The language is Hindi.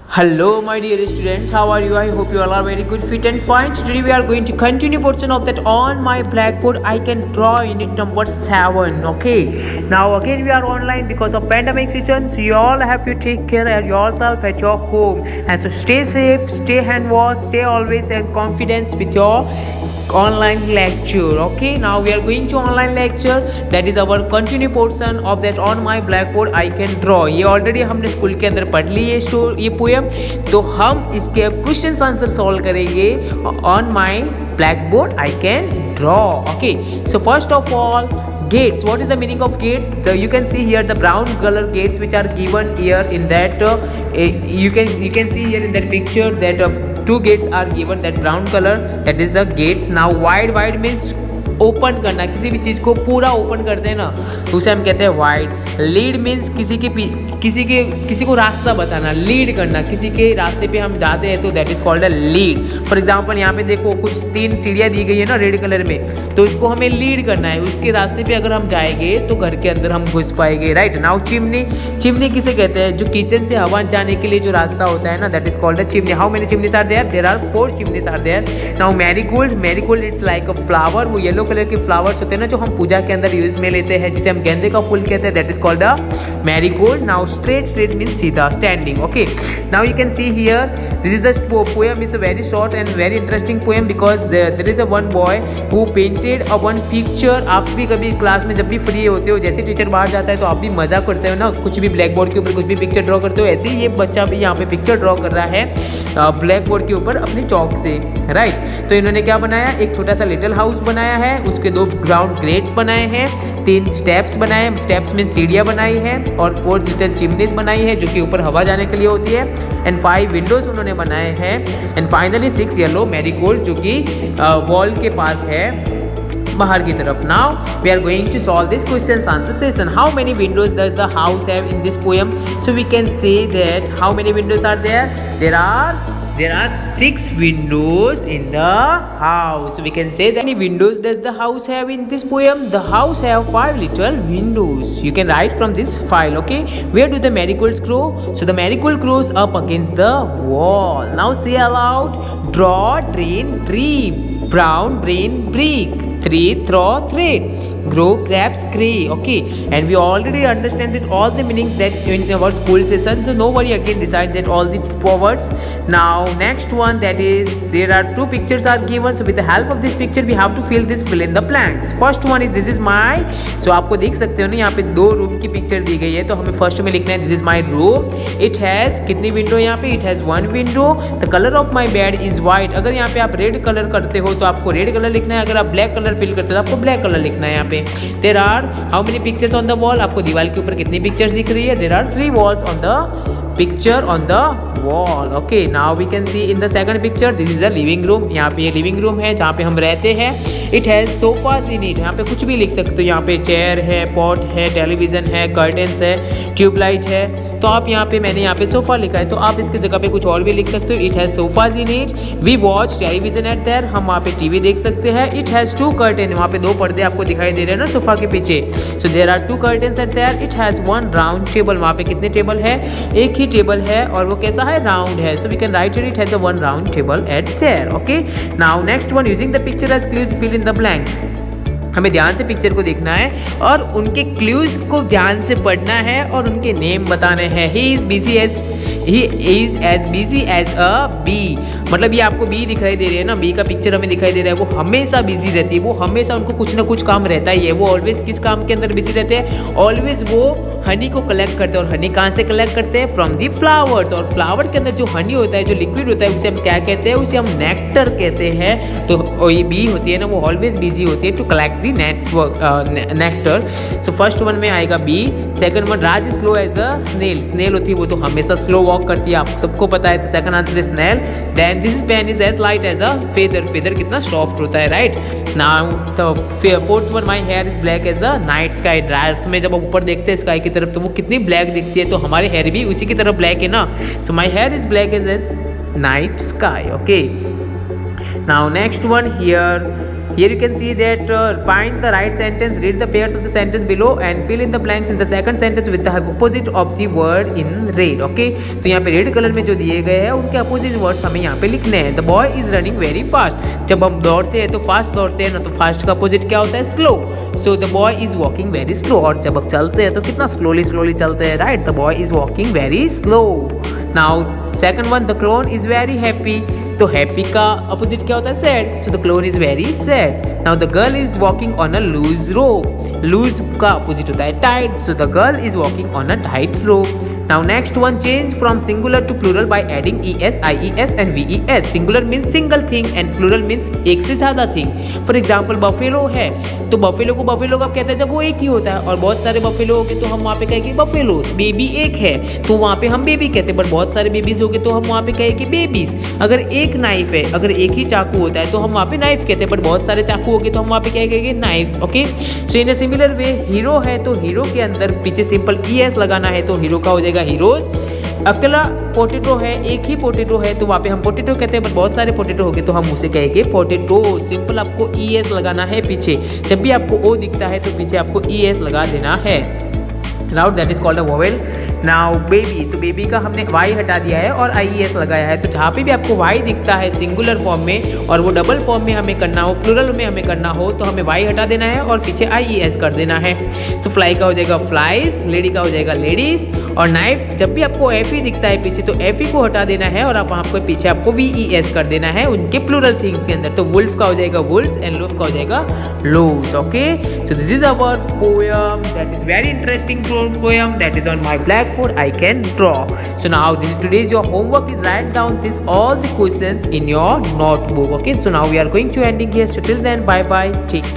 Hello, my dear students. How are you? I hope you all are very good, fit, and fine. Today we are going to continue portion of that on my blackboard. I can draw unit number 7. Okay. Now again we are online because of pandemic season. So you all have to take care of yourself at your home, and so stay safe, stay hand wash, stay always and confidence with your online lecture. Okay, now we are going to online lecture, that is our continue portion of that on my blackboard I can draw. ये ऑलरेडी हमने स्कूल के अंदर पढ़ ली है ये पोएम, तो हम इसके अब क्वेश्चन आंसर सॉल्व करेंगे on my blackboard I can draw. Okay, so first of all, gates. What is the meaning of gates? You can see here the brown color gates which are given here in that you can see here in that picture that two gates are given, that brown color, that is the gates. Now wide means open करना, किसी भी चीज़ को पूरा ओपन करते हैं ना तो उसे हम कहते हैं वाइड. लीड मीन्स किसी को रास्ता बताना, लीड करना, किसी के रास्ते पे हम जाते हैं तो that is called a lead. For example यहाँ पे देखो कुछ 3 सीढ़ियाँ दी गई है ना रेड कलर में, तो इसको हमें लीड करना है. उसके रास्ते पे अगर हम जाएंगे तो घर के अंदर हम घुस पाएंगे. राइट. नाउ चिमनी किसे कहते हैं? जो किचन से हवा जाने के लिए जो रास्ता होता है ना, that is called a chimney. How many chimneys are there? There are 4 chimneys are there. Now marigold it's like a flower. वो येलो कलर के फ्लावर्स होते हैं ना जो हम पूजा के अंदर यूज में लेते हैं, जिसे हम गेंदे का फूल कहते हैं, that is called a marigold. Now straight means सीधा, standing. Okay, now you can see here this is the poem. It's a very short and very interesting poem because there is a one boy who painted a one picture. आप भी कभी क्लास में जब भी फ्री होते हो, जैसे टीचर बाहर जाता है तो आप भी मजा करते हो ना, कुछ भी ब्लैक बोर्ड के ऊपर कुछ भी पिक्चर ड्रॉ करते हो, ऐसे ही ये बच्चा भी यहाँ पे पिक्चर ड्रॉ कर रहा है ब्लैक बोर्ड के ऊपर अपनी चौक से. राइट. तो इन्होंने क्या बनाया? एक छोटा सा लिटिल हाउस बनाया है, उसके 2 ग्राउंड ग्रेट्स बनाए हैं, 3 स्टेप्स बनाए, स्टेप्स में सीढ़ियाँ बनाई है, और 4 लिटिल चिमनीज बनाई है जो कि ऊपर हवा जाने के लिए होती है, एंड 5 विंडोज उन्होंने बनाए हैं, एंड फाइनली 6 येलो मैरीगोल्ड जो कि वॉल के पास है बाहर की तरफ. Now we are going to solve this question answer session. How many windows does the house have in this poem? So we can say that how many windows are there? There are 6 windows in the house. So we can say that how many windows does the house have in this poem? The house have 5 little windows. You can write from this file. Okay, where do the marigolds grow? So the marigold grows up against the wall. Now say aloud: draw, drain, tree, brown, brain, brick, three, throw, thread, grow, grabs, gray. Okay, and we already understand that all the meanings that in our school session, so no worry, again recite that all the words. Now next one, that is there are 2 pictures are given, so with the help of this picture we have to fill in the blanks. First one is this is my. So आपको देख सकते हो ना यहाँ पे 2 रूम की पिक्चर दी गई है, तो हमें फर्स्ट में लिखना है this is my room. It has कितनी विंडो? यहाँ पे it has 1 window. The colour of my bed is white. अगर यहाँ पे आप रेड कलर करते हो तो आपको रेड कलर लिखना है, अगर आप ब्लैक कलर फिल करते हो तो आपको ब्लैक कलर लिखना है. यहाँ पे there are how many pictures on the wall? आपको दीवार के ऊपर कितनी पिक्चर्स दिख रही है? There are 3 walls on the picture on the wall. Okay, now we can see in the second picture this is a living room. यहाँ पे ये लिविंग रूम है जहाँ पे हम रहते हैं. It has sofas in it. यहाँ पे कुछ भी लिख सकते हो. यहाँ पे चेयर है, पॉट है, टेलीविजन है, कर्टेन्स है, ट्यूबलाइट है. तो आप यहाँ पे मैंने यहाँ पे सोफा लिखा है, तो आप इसकी जगह पे कुछ और भी लिख सकते हो. It has sofas in it. We watch television at there. हम वहाँ पे टीवी देख सकते हैं. It has 2 curtain. वहाँ पे 2 पर्दे आपको दिखाई दे रहे हैं ना सोफा के पीछे. So there are 2 curtains at there. It has 1 round table. वहाँ पे कितने टेबल है? एक ही टेबल है, और वो कैसा है? राउंड है. So we can write it has 1 round table at there. Okay, now next one, using the picture as clues fill in the blank. हमें ध्यान से पिक्चर को देखना है और उनके क्लूज को ध्यान से पढ़ना है और उनके नेम बताने हैं. He is as busy as a bee. मतलब ये आपको बी दिखाई दे रही है ना, बी का पिक्चर हमें दिखाई दे रहा है. वो हमेशा बिजी रहती है, वो हमेशा उनको कुछ ना कुछ काम रहता ही है. वो ऑलवेज किस काम के अंदर बिजी रहते हैं? ऑलवेज वो हनी को कलेक्ट करते हैं. और हनी कहाँ से कलेक्ट करते हैं? From the flowers. और फ्लावर के अंदर जो हनी होता है, जो लिक्विड होता है, उसे हम क्या कहते हैं? उसे हम नेक्टर कहते हैं. तो ये बी होती है ना, वो ऑलवेज बिजी होती है to collect the nectar. So first one में आएगा bee. Second one, Raj slow as a snail. Snail होती है वो तो हमेशा स्लो वॉक करती है, आप सबको पता है. तो second answer is snail. Then this pen is as light as a feather. Feather कितना सॉफ्ट होता है. Right. Now the fourth one, my hair is black as a night sky. रात में जब आप ऊपर देखते हैं स्काई की तरफ तो वो कितनी ब्लैक दिखती है, तो हमारे हेयर भी उसी की तरफ ब्लैक है ना. So my hair is black as night sky. Okay, now next one here Here you can see that find the right sentence, read the pairs of the sentence below and fill in the blanks in the second sentence with the opposite of the word in red. Okay, तो यहाँ पे रेड कलर में जो दिए गए हैं उनके अपोजिट वर्ड्स हमें यहाँ पे लिखने हैं. The boy is running very fast. जब हम दौड़ते हैं तो फास्ट दौड़ते हैं ना, तो फास्ट का अपोजिट क्या होता है? Slow. So the boy is walking very slow. और जब हम चलते हैं तो कितना स्लोली चलते हैं, right? The boy is walking very slow. Now second one, the clown is very happy. तो हैप्पी का अपोजिट क्या होता है? Sad. So the clown is very sad. Now the girl is walking on a loose rope. Loose का अपोजिट होता है tight. So the girl is walking on a tight rope. Now next one, change from singular to plural by adding es, ies and ves. Singular means single thing and plural means एक से ज़्यादा thing. For example, buffalo है तो buffalo को buffalo कब कहते हैं? जब वो एक ही होता है. और बहुत सारे buffalo हो गए तो हम वहाँ पे कहेंगे buffaloes. बेबी एक है तो वहाँ पे हम बेबी कहते हैं. बट बहुत सारे बेबीज हो गए तो हम वहाँ पे कहेंगे बेबीज. अगर एक नाइफ है, अगर एक ही चाकू होता है तो हम वहाँ पे नाइफ कहते हैं. बट बहुत सारे चाकू हो गए तो हम वहाँ पे क्या कहेंगे? Knifes. Okay, so in a similar way, hero है तो हीरो के अंदर पीछे सिंपल es लगाना है तो हीरो का हो जाएगा हीरोज. अकेला पोटैटो है, एक ही पोटैटो है तो वहाँ पे हम पोटैटो कहते हैं. बट बहुत सारे पोटैटो हो गए तो हम उसे कहेंगे पोटैटो. सिंपल आपको es लगाना है पीछे. जब भी आपको o दिखता है तो पीछे आपको es लगा देना है. Now that is called a vowel. Now baby, तो बेबी का हमने y हटा दिया है और ies लगाया है. तो जहाँ पे भी आपको y दिखता है सिंगुलर फॉर्म में और वो डबल फॉर्म में हमें करना हो, प्लूरल में हमें करना हो, तो हमें y हटा देना है और पीछे ies कर देना है. तो फ्लाई का हो जाएगा फ्लाइज, लेडी का हो जाएगा लेडीज. और नाइफ, जब भी आपको fe दिखता है पीछे तो fe को हटा देना है और आप आपको पीछे आपको ves कर देना है उनके प्लूरल थिंग्स के अंदर. तो वुल्फ का हो जाएगा वुल्फ्स एंड लोफ का हो जाएगा loaves. Okay, so this is our poem. That is very interesting poem that is on my blackboard. I can draw. So now today's your homework is write down this all the questions in your notebook. Okay, so now we are going to ending here. So till then, bye bye, take care.